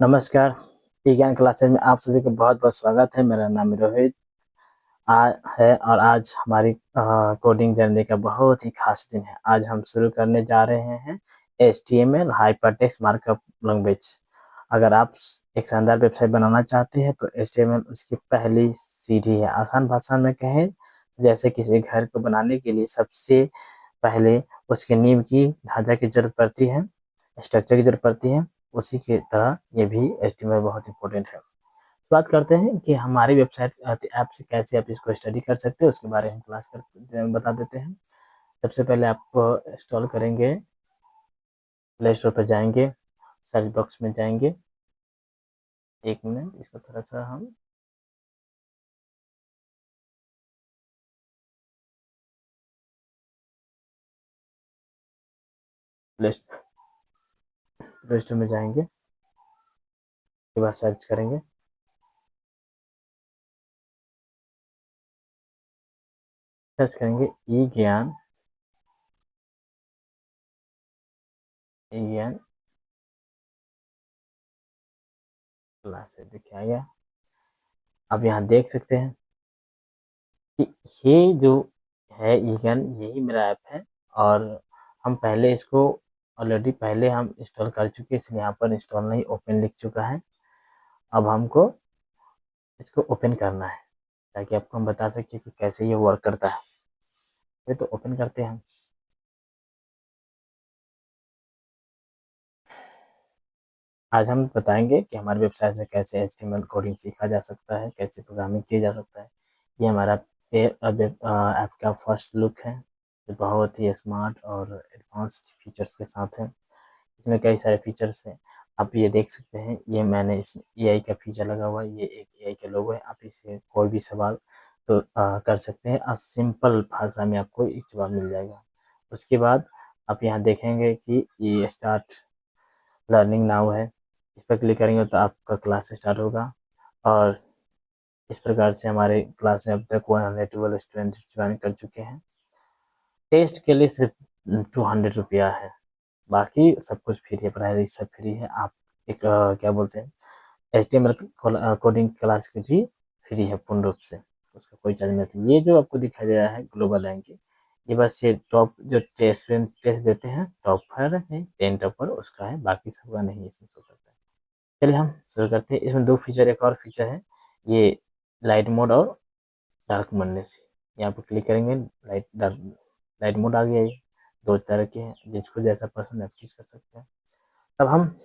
नमस्कार। ई ज्ञान क्लासेज में आप सभी का बहुत बहुत स्वागत है। मेरा नाम रोहित है और आज हमारी कोडिंग जर्नी का बहुत ही खास दिन है। आज हम शुरू करने जा रहे हैं HTML हाइपरटेक्स्ट मार्कअप लैंग्वेज। अगर आप एक शानदार वेबसाइट बनाना चाहते हैं तो HTML उसकी पहली सीढ़ी है। आसान भाषा में कहें जैसे किसी घर को बनाने के लिए सबसे पहले उसके नींव की ढांचा की जरूरत पड़ती है, स्ट्रक्चर की जरूरत पड़ती है। उसी की तरह ये भी HTML बहुत इंपॉर्टेंट है। बात करते हैं कि हमारी वेबसाइट ऐप से कैसे आप इसको स्टडी कर सकते हैं, उसके बारे में बता देते हैं। सबसे पहले आप इंस्टॉल करेंगे, प्ले स्टोर पर जाएंगे, सर्च बॉक्स में जाएंगे। एक मिनट, इसको थोड़ा सा हम प्ले स्टोर में जाएंगे, उसके बाद सर्च करेंगे। सर्च करेंगे ई ज्ञान, ई ज्ञान क्लासेस देखिए आ गया। अब यहाँ देख सकते हैं कि ये जो है ई ज्ञान, यही मेरा ऐप है और हम पहले इसको ऑलरेडी पहले हम इंस्टॉल कर चुके हैं, इसलिए यहाँ पर इंस्टॉल नहीं ओपन लिख चुका है। अब हमको इसको ओपन करना है ताकि आपको हम बता सकें कि कैसे ये वर्क करता है। ये तो ओपन करते हैं हम। आज हम बताएंगे कि हमारी वेबसाइट से कैसे HTML कोडिंग सीखा जा सकता है, कैसे प्रोग्रामिंग किया जा सकता है। ये हमारा ऐप का फर्स्ट लुक है जो बहुत ही स्मार्ट और एडवांस्ड फीचर्स के साथ है। इसमें कई सारे फीचर्स हैं। आप ये देख सकते हैं, ये मैंने इसमें AI का फीचर लगा हुआ है। ये एक AI का लोगो है। आप इसे कोई भी सवाल तो कर सकते हैं और सिंपल भाषा में आपको एक जवाब मिल जाएगा। उसके बाद आप यहाँ देखेंगे कि ये स्टार्ट लर्निंग नाउ है। इस पर क्लिक करेंगे तो आपका क्लास स्टार्ट होगा और इस प्रकार से हमारे क्लास में अब तक 112 स्टूडेंट ज्वाइन कर चुके हैं। टेस्ट के लिए सिर्फ 200 रुपया है, बाकी सब कुछ फ्री है, पढ़ाई सब फ्री है। आप एक क्या बोलते हैं HTML कोडिंग क्लास की भी फ्री है पूर्ण रूप से, उसका कोई चार्ज नहीं। ये जो आपको दिखाई दे रहा है ग्लोबल रैंक, ये बस ये टॉप जो टेस्ट देते हैं टॉपर है, 10 टॉपर उसका है, बाकी सबका नहीं इसमें शो करता है। चलिए हम शुरू करते हैं। इसमें दो फीचर, एक और फीचर है ये लाइट मोड और डार्क मोड से। यहाँ पर क्लिक करेंगे, लाइट मोड आ गया। ये दो तरह के हैं, जिसको जैसा पसंद है चूज कर सकते हैं। अब हम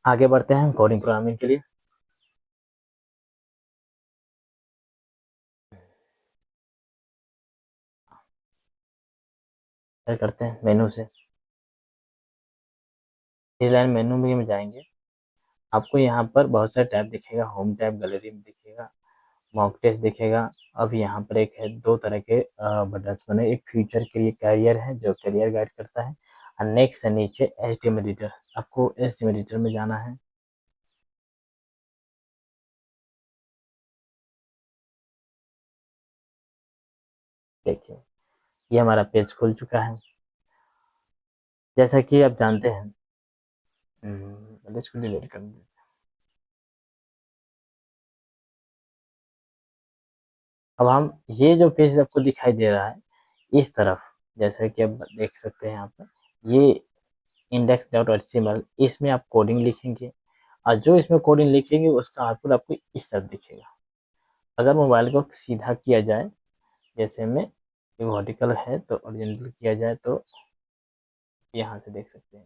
आगे बढ़ते हैं कोडिंग प्रोग्रामिंग के लिए। क्या करते हैं, मेनू से थ्री लाइन मेनू में जाएंगे। आपको यहाँ पर बहुत सारे टैब दिखेगा, होम टैब, गैलरी में दिखेगा, मॉक टेस्ट दिखेगा। अब यहाँ पर एक है, दो तरह के बटन बने। एक फ्यूचर के लिए कैरियर है जो कैरियर गाइड करता है और नेक्स्ट है नीचे HTML एडिटर। आपको HTML एडिटर में जाना है। देखिए ये हमारा पेज खुल चुका है। जैसा कि आप जानते हैं, इसको डिलीट कर दें। अब हम ये जो पेज आपको दिखाई दे रहा है इस तरफ, जैसा कि आप देख सकते हैं यहाँ पर, ये index.html, इसमें आप कोडिंग लिखेंगे और जो इसमें कोडिंग लिखेंगे उसका आउटपुट आपको इस तरफ दिखेगा। अगर मोबाइल को सीधा किया जाए, जैसे में वर्टिकल है तो ओरिजेंटल किया जाए तो यहाँ से देख सकते हैं।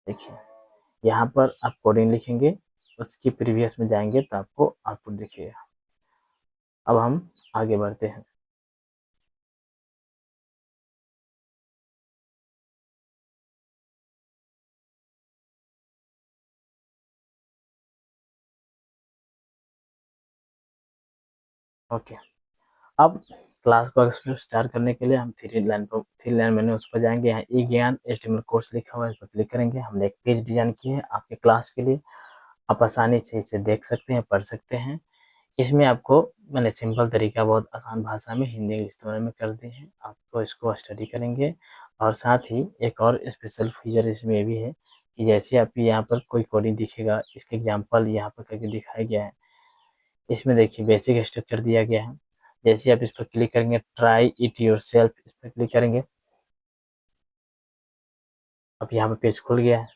देखिए यहाँ पर आप कोडिंग लिखेंगे, उसकी प्रीवियस में जाएंगे तो आपको आउटपुट दिखेगा। अब हम आगे बढ़ते हैं। ओके, अब क्लास को स्टार्ट करने के लिए हम थ्री लाइन मैंने उस पर जाएंगे। यहाँ ई ज्ञान HTML कोर्स लिखा हुआ है, इस पर क्लिक करेंगे। हमने एक पेज डिजाइन किया है आपके क्लास के लिए। आप आसानी से इसे देख सकते हैं, पढ़ सकते हैं। इसमें आपको मैंने सिंपल तरीका बहुत आसान भाषा में हिंदी इंग्लिश दोनों में कर दी है, आपको इसको स्टडी करेंगे। और साथ ही एक और स्पेशल फीचर इसमें ये भी है कि जैसे आपको यहाँ पर कोई कोडिंग दिखेगा, इसके एग्जांपल यहाँ पर करके दिखाया गया है। इसमें देखिए बेसिक स्ट्रक्चर दिया गया है। जैसे आप इस पर क्लिक करेंगे, ट्राई इट योरसेल्फ, इस पर क्लिक करेंगे, अब यहाँ पर पेज खुल गया है।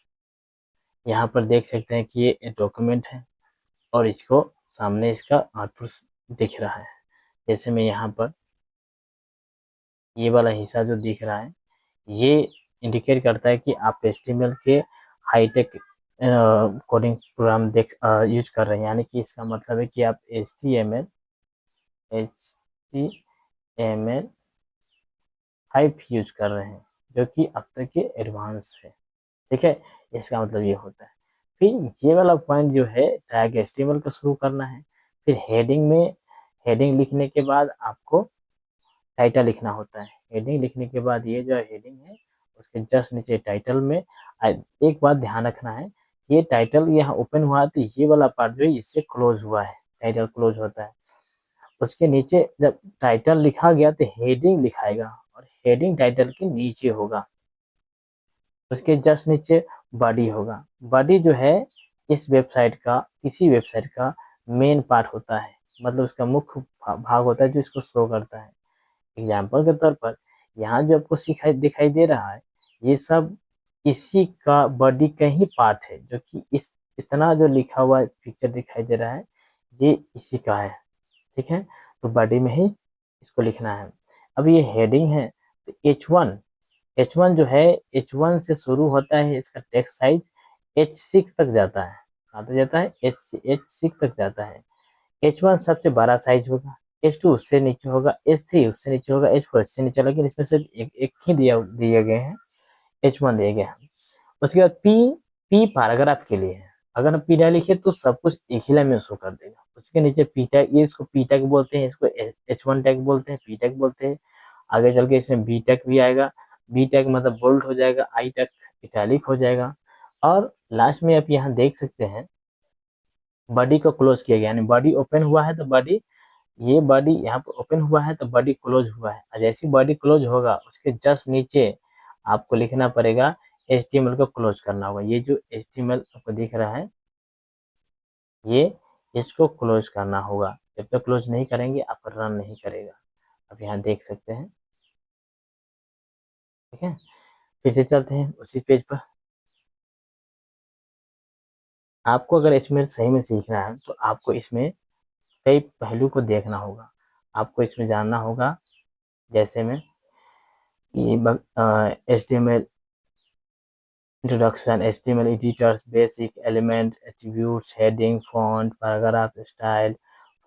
यहाँ पर देख सकते हैं कि ये डॉक्यूमेंट है और इसको सामने इसका आउटपुट दिख रहा है। जैसे मैं यहाँ पर ये वाला हिस्सा जो दिख रहा है, ये इंडिकेट करता है कि आप HTML के हाईटेक कोडिंग प्रोग्राम यूज कर रहे हैं, यानी कि इसका मतलब है कि आप HTML5 यूज कर रहे हैं, जो कि अब तक के एडवांस है। ठीक है, इसका मतलब ये होता है। फिर ये वाला पॉइंट जो है, टैग HTML का शुरू करना है। फिर हेडिंग में, हेडिंग लिखने के बाद आपको टाइटल लिखना होता है। हेडिंग लिखने के बाद ये जो हेडिंग है उसके जस्ट नीचे टाइटल में एक बात ध्यान रखना है, ये टाइटल यहाँ ओपन हुआ तो ये वाला पार्ट जो है इससे क्लोज हुआ है, टाइटल क्लोज होता है। उसके नीचे जब टाइटल लिखा गया तो हेडिंग लिखाएगा और हेडिंग टाइटल के नीचे होगा। उसके जस्ट नीचे बॉडी होगा। बॉडी जो है इस वेबसाइट का, किसी वेबसाइट का मेन पार्ट होता है, मतलब उसका मुख्य भाग होता है जो इसको शो करता है। एग्जाम्पल के तौर पर यहाँ जो आपको दिखाई दे रहा है, ये सब इसी का बॉडी का ही पार्ट है, जो कि इस इतना जो लिखा हुआ पिक्चर दिखाई दे रहा है ये इसी का है। ठीक है, तो बॉडी में ही इसको लिखना है। अब ये हेडिंग है तो H1 जो है, H1 से शुरू होता है, इसका टेक्स्ट साइज H6 तक जाता है। कहाँ तक जाता है? H6 तक जाता है। H1 सबसे बड़ा साइज होगा, H2 उससे नीचे होगा, H3 उससे नीचे होगा, H4 उससे नीचे, लेकिन इसमें सिर्फ एक ही दिए गए हैं, H1 दिए गए हैं। उसके बाद पी पैराग्राफ के लिए है। अगर हम पी टैग लिखे तो सब कुछ एक ही लाइन में शो कर देगा। उसके नीचे पी टैग, ये इसको पी टैग बोलते हैं, इसको H1 टैग बोलते हैं, पी टैग बोलते हैं। आगे चल के इसमें बी टैग भी आएगा। बी टैग मतलब बोल्ड हो जाएगा, आई टैग इटैलिक हो जाएगा। और लास्ट में आप यहाँ देख सकते हैं बॉडी को क्लोज किया गया, यानी बॉडी ओपन हुआ है तो बॉडी, ये बॉडी यहाँ पर ओपन हुआ है तो बॉडी क्लोज हुआ है। और जैसे बॉडी क्लोज होगा उसके जस्ट नीचे आपको लिखना पड़ेगा HTML को क्लोज करना होगा। ये जो HTML आपको दिख रहा है, ये इसको क्लोज करना होगा। जब तक क्लोज नहीं करेंगे आप रन नहीं करेगा। अब यहाँ देख सकते हैं। ठीक है, फिर से चलते हैं उसी पेज पर। आपको अगर HTML सही में सीखना है तो आपको इसमें कई पहलू को देखना होगा, आपको इसमें जानना होगा। जैसे में HTML introduction, HTML editors, basic element, attributes, heading, font, paragraph style,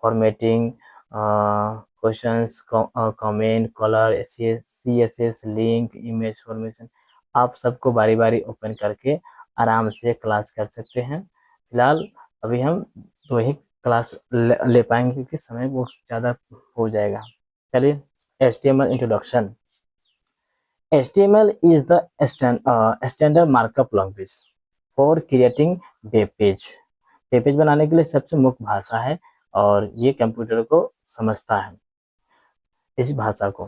formatting, questions, comment, color, CSS, link, image formation। आप सबको बारी बारी ओपन करके आराम से क्लास कर सकते हैं। फिलहाल अभी हम दो ही क्लास ले पाएंगे क्योंकि समय बहुत ज़्यादा हो जाएगा। चलिए, HTML introduction। HTML is the standard markup language for creating web page। Web page बनाने के लिए सबसे मुख्य भाषा है और ये कंप्यूटर को समझता है इस भाषा को।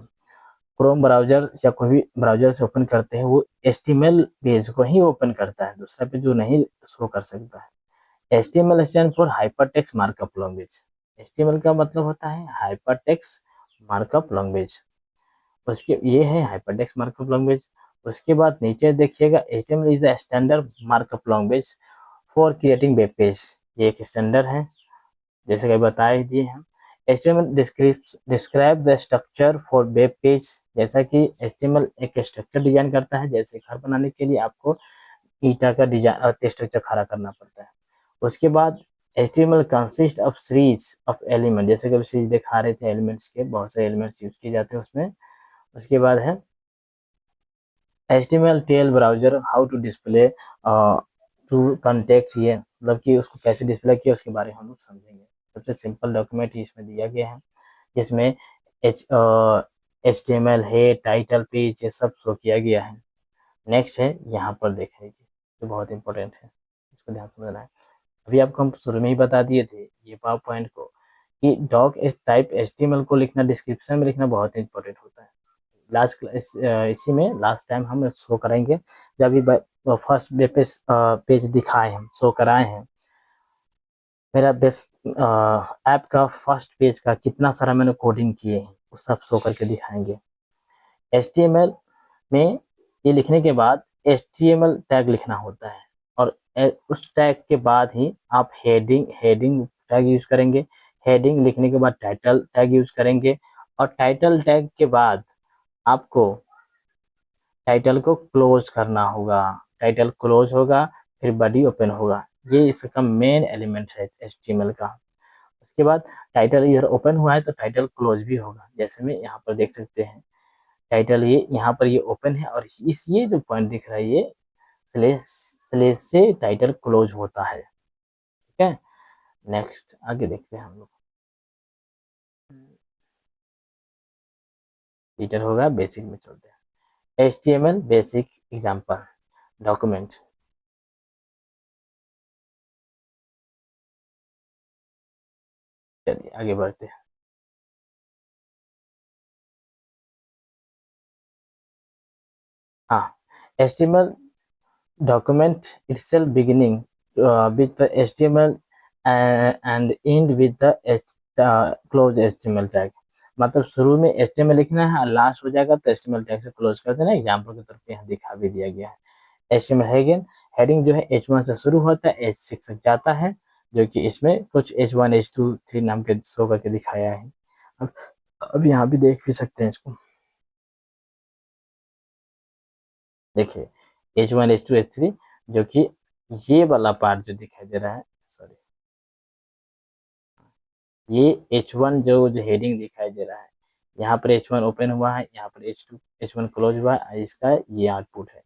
क्रोम ब्राउजर या कोई भी ब्राउजर से ओपन करते हैं वो HTML पेज को ही ओपन करता है, दूसरा पेज जो नहीं शो कर सकता है। HTML stand for hypertext markup language. HTML का मतलब होता है हाइपरटेक्स्ट मार्कअप लैंग्वेज। उसके ये है हाइपरटेक्स्ट मार्कअप लैंग्वेज। उसके बाद नीचे देखिएगा HTML is the standard markup language for creating web page. ये एक स्टैंडर्ड है, जैसे कि बता ही दिए हैं। HTML describe the structure for web page. जैसा कि HTML एक स्ट्रक्चर डिजाइन करता है, जैसे घर बनाने के लिए आपको ईटा का डिजाइन स्ट्रक्चर खड़ा करना पड़ता है। उसके बाद HTML consist of series of element, जैसे कि सीरीज दिखा रहे थे एलिमेंट्स के, बहुत सारे एलिमेंट्स यूज किए जाते हैं उसमें। उसके बाद है HTML tell browser how to display to contact, ये मतलब कि उसको कैसे डिस्प्ले किया उसके बारे में हम लोग समझेंगे। सबसे सिंपल डॉक्यूमेंट इसमें दिया गया है, जिसमें HTML है, टाइटल पेज, ये सब शो किया गया है। नेक्स्ट है यहाँ पर देखेंगे, जो बहुत इंपॉर्टेंट है, इसको ध्यान समझना है। अभी आपको हम शुरू में ही बता दिए थे ये पावर पॉइंट को कि डॉक टाइप HTML को लिखना, डिस्क्रिप्शन में लिखना बहुत इंपॉर्टेंट होता है। लास्ट इसी में लास्ट टाइम हम शो करेंगे, जब भी फर्स्ट पेज दिखाए हैं, शो कराए हैं, मेरा ऐप का फर्स्ट पेज का कितना सारा मैंने कोडिंग किए हैं वो सब शो करके दिखाएंगे। HTML में ये लिखने के बाद HTML टैग लिखना होता है, और उस टैग के बाद ही आप हेडिंग टैग यूज करेंगे। हेडिंग लिखने के बाद टाइटल टैग यूज करेंगे, और टाइटल टैग के बाद आपको टाइटल को क्लोज करना होगा। टाइटल क्लोज होगा, फिर बॉडी ओपन होगा। ये इसका मेन एलिमेंट है HTML का। उसके बाद टाइटल इधर ओपन हुआ है तो टाइटल क्लोज भी होगा, जैसे में यहाँ पर देख सकते हैं। टाइटल ये यहाँ पर ये ओपन है, और इस ये जो पॉइंट दिख रहा है ये स्लेश से टाइटल क्लोज होता है। ठीक है, नेक्स्ट आगे देखते हैं हम लोग। एडिटर होगा, बेसिक में चलते हैं। HTML basic example document. चलिए आगे बढ़ते हैं। हाँ, HTML document itself beginning with the HTML and end with the close HTML tag। मतलब शुरू में HTML लिखना है और लास्ट हो जाएगा तो HTML टैग से क्लोज कर देना। एग्जाम्पल की तरफ यहाँ दिखा भी दिया गया है। HTML हेडिंग जो है H1 से शुरू होता है, H6 तक जाता है, जो कि इसमें कुछ H1 H2 3 नाम के शो करके दिखाया है। अब अब यहाँ भी देख भी सकते हैं इसको। देखिए H1 H2 H3, जो कि ये वाला पार्ट जो दिखाई दे रहा है, सॉरी, ये H1 जो हेडिंग दिखाई दे रहा है, यहाँ पर H1 ओपन हुआ है, यहाँ पर H1 क्लोज हुआ है, इसका ये आउटपुट है।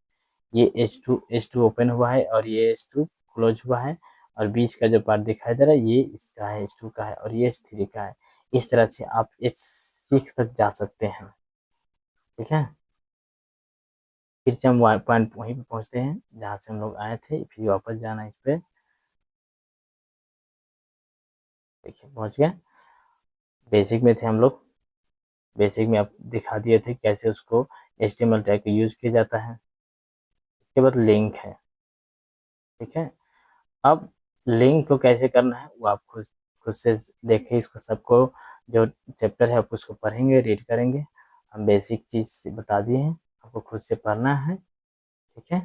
ये H2 ओपन हुआ है और ये H2 क्लोज हुआ है, और बीच का जो पार्ट दिखाई दे रहा है ये इसका है, H2 का है, और ये H3 का है। इस तरह से आप H6 तक जा सकते हैं। ठीक है, फिर से हम पॉइंट वहीं पे पहुंचते हैं जहाँ से हम लोग आए थे, फिर वापस जाना है इस पे। देखिए पहुंच गए, बेसिक में थे हम लोग। बेसिक में आप दिखा दिए थे कैसे उसको HTML टैग को यूज किया जाता है। इसके बाद लिंक है। ठीक है, अब लिंक को कैसे करना है वो आप खुद खुद से देखिए। इसको सबको जो चैप्टर है आप उसको पढ़ेंगे, रीड करेंगे। हम बेसिक चीज बता दिए हैं, आपको खुद से पढ़ना है। ठीक है,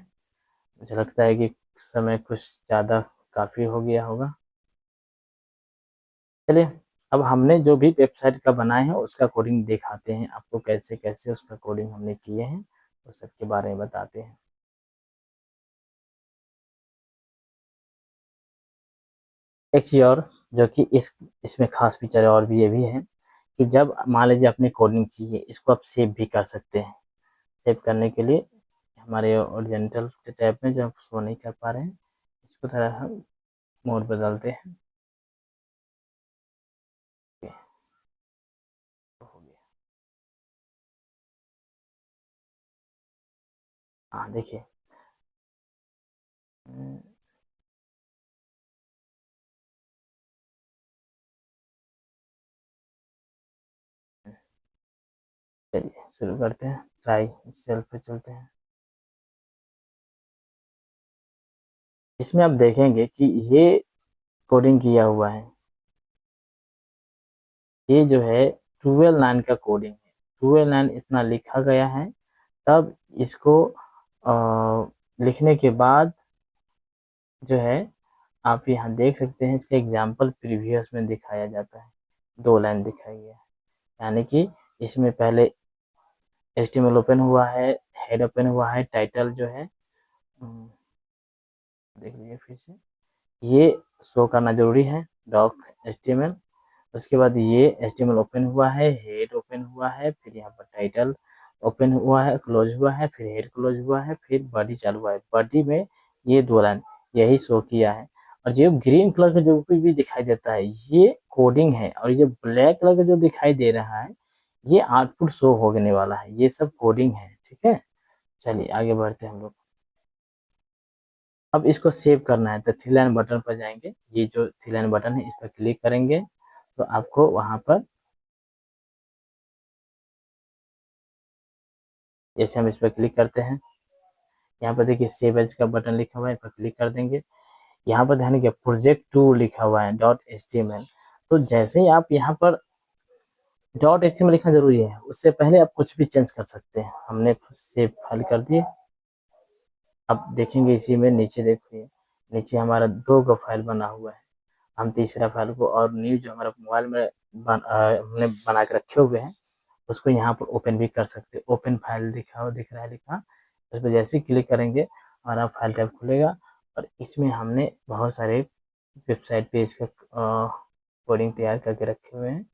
मुझे लगता है कि समय कुछ ज़्यादा काफ़ी हो गया होगा। चलिए, अब हमने जो भी वेबसाइट का बनाए हैं उसका कोडिंग दिखाते हैं आपको, कैसे कैसे उसका कोडिंग हमने किए हैं वो सब के बारे में बताते हैं। एक चीज़ और जो कि इसमें खास फीचर और भी ये भी है कि जब मान लीजिए आपने कोडिंग की है, इसको आप सेव भी कर सकते हैं। सेव करने के लिए हमारे ओरिजेंटल टैब में जो आप शो नहीं कर पा रहे हैं, इसको थोड़ा हम मोड बदलते हैं। हो गया। हाँ देखिए, चलिए शुरू करते हैं, ट्राई सेल पे चलते हैं। इसमें आप देखेंगे कि ये कोडिंग किया हुआ है, ये जो है 12 लाइन का कोडिंग है। 12 लाइन इतना लिखा गया है, तब इसको लिखने के बाद जो है आप यहाँ देख सकते हैं, इसका एग्जाम्पल प्रीवियस में दिखाया जाता है। 2 लाइन दिखाई गया है, यानी कि इसमें पहले HTML ओपन हुआ है, हेड ओपन हुआ है, टाइटल जो है देख लीजिए फिर से, ये शो करना जरूरी है, डॉक HTML। उसके बाद ये HTML ओपन हुआ है, हेड ओपन हुआ है, फिर यहाँ पर टाइटल ओपन हुआ है, क्लोज हुआ है, फिर हेड क्लोज हुआ है, फिर बॉडी चालू हुआ है। बॉडी में ये 2 लाइन यही शो किया है। और जो ग्रीन कलर का जो ऊपर भी दिखाई देता है ये कोडिंग है, और ये ब्लैक कलर का जो दिखाई दे रहा है ये आउटपुट शो होने वाला है। ये सब कोडिंग है। ठीक है, चलिए आगे बढ़ते हैं हम लोग। अब इसको सेव करना है तो थ्री लाइन बटन पर जाएंगे, ये जो थ्री लाइन बटन है इस पर क्लिक करेंगे, तो आपको वहाँ पर जैसे हम इस पर क्लिक करते हैं, यहाँ पर देखिए सेव एज का बटन लिखा हुआ है, इस पर क्लिक कर देंगे। यहाँ पर ध्यान रखिए प्रोजेक्ट 2 लिखा हुआ है .html। तो जैसे ही आप यहाँ पर .html लिखना जरूरी है, उससे पहले आप कुछ भी चेंज कर सकते हैं। हमने सेव फाइल कर दिए। अब देखेंगे इसी में नीचे देखिए, नीचे हमारा 2 फाइल बना हुआ है। हम तीसरा फाइल को और न्यू जो हमारा मोबाइल में हमने बना के रखे हुए हैं उसको यहाँ पर ओपन भी कर सकते हैं। ओपन फाइल दिख रहा है लिखा, उस पर जैसे ही क्लिक करेंगे हमारा फाइल टाइप खुलेगा और इसमें हमने बहुत सारे वेबसाइट पेज का कोडिंग तैयार करके रखे हुए हैं।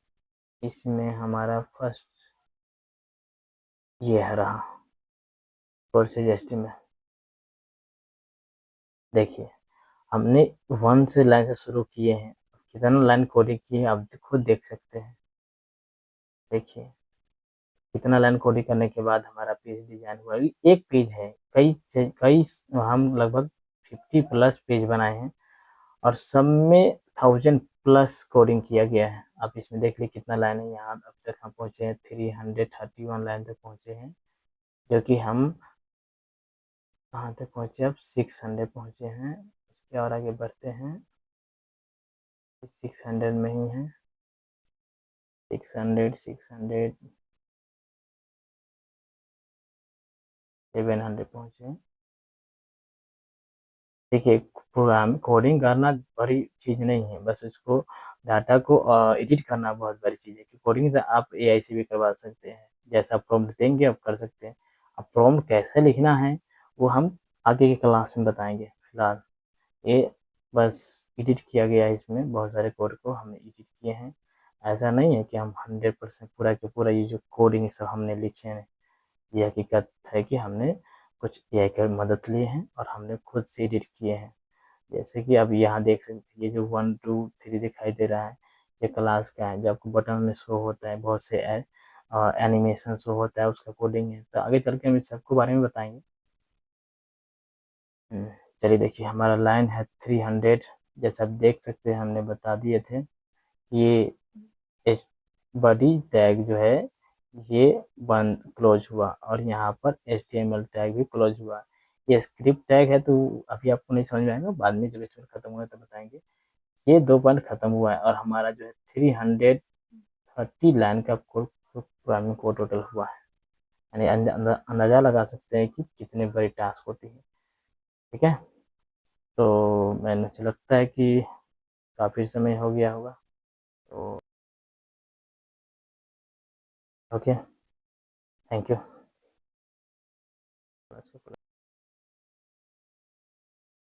इसमें हमारा फर्स्ट ये है रहा कोर्सेज एस्टीमेट। देखिए हमने 1 से लाइन से शुरू किए हैं, कितना लाइन कोडिंग किए हैं आप खुद देख सकते हैं। देखिए कितना लाइन कोडिंग करने के बाद हमारा पेज डिजाइन हुआ। एक पेज है, कई कई हम लगभग 50+ पेज बनाए हैं और सब में 1000+ कोडिंग किया गया है। आप इसमें देख लीजिए कितना लाइन है। यहाँ अब तक हम पहुंचे हैं 331 लाइन तक पहुंचे हैं, जो कि हम कहाँ तक पहुंचे, अब 600 पहुंचे हैं। इसके और आगे बढ़ते हैं, 600 में ही है। 600 700 पहुंचे हैं। देखिए प्रोग्राम कोडिंग करना बड़ी चीज़ नहीं है, बस उसको डाटा को एडिट करना बहुत बड़ी चीज़ है। कि कोडिंग तो आप एआई से भी करवा सकते हैं, जैसा प्रॉम्प्ट देंगे आप कर सकते हैं। अब प्रॉम्प्ट कैसे लिखना है वो हम आगे की क्लास में बताएंगे। फिलहाल ये बस एडिट किया गया है, इसमें बहुत सारे कोड को हमने एडिट किए हैं। ऐसा नहीं है कि हम 100% पूरा के पूरा ये जो कोडिंग सब हमने लिखे हैं, ये हकीकत है कि हमने कुछ एआई की मदद ली है और हमने खुद से एडिट किए हैं। जैसे कि अब यहाँ देख सकते हैं, ये जो 1 2 3 दिखाई दे रहा है, ये क्लास का है। जो आपको बटन में शो होता है, बहुत से एनिमेशन शो होता है, उसका कोडिंग है। तो आगे चल के हम इस सबको बारे में बताएंगे। चलिए देखिए हमारा लाइन है 300। जैसे आप देख सकते हैं हमने बता दिए थे, ये बॉडी टैग जो है ये बंद क्लोज हुआ और यहाँ पर HTML टैग भी क्लोज हुआ। ये स्क्रिप्ट टैग है तो अभी आपको नहीं समझ में आएगा, बाद में जब इसमें खत्म हुआ तो बताएंगे। ये 2 पॉइंट खत्म हुआ है और हमारा जो है 330 लाइन का प्रोग्रामिंग कोड टोटल हुआ है। यानी अंदाजा लगा सकते हैं कि कितने बड़ी टास्क होती है। ठीक है, तो मैंने लगता है कि काफ़ी समय हो गया होगा, तो ओके, थैंक यू।